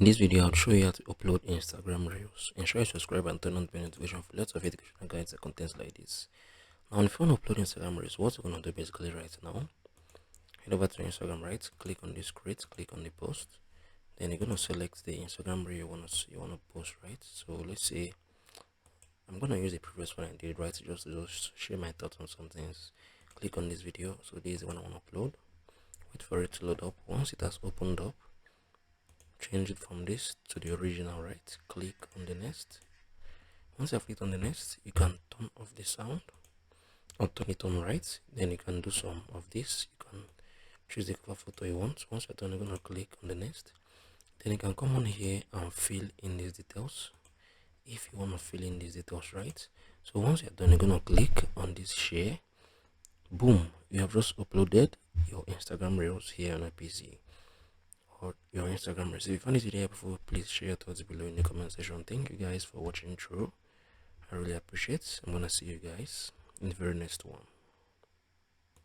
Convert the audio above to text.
In this video, I'll show you how to upload Instagram Reels. Ensure you subscribe and turn on the notification for lots of educational guides and contents like this. Now, if you want to upload Instagram Reels, what you're going to do basically right now, head over to Instagram, right? Click on this create, click on the post. Then you're going to select the Instagram Reel you want to post, right? So let's say I'm going to use the previous one I did, right? Just to share my thoughts on some things. Click on this video. So this is the one I want to upload. Wait for it to load up. Once it has opened up, change it from this to the original, right? Click on the next. Once you have clicked on the next, you can turn off the sound or turn it on, right? Then you can do some of this. You can choose the cover photo you want. Once you're done, you're going to click on the next. Then you can come on here and fill in these details if you want to fill in these details, right? So once you're done, you're going to click on this share. Boom, you have just uploaded your Instagram Reels here on a PC or your Instagram Reels. If you found this video helpful, please share your thoughts below in the comment section. Thank you guys for watching through. I really appreciate it. I'm gonna see you guys in the very next one.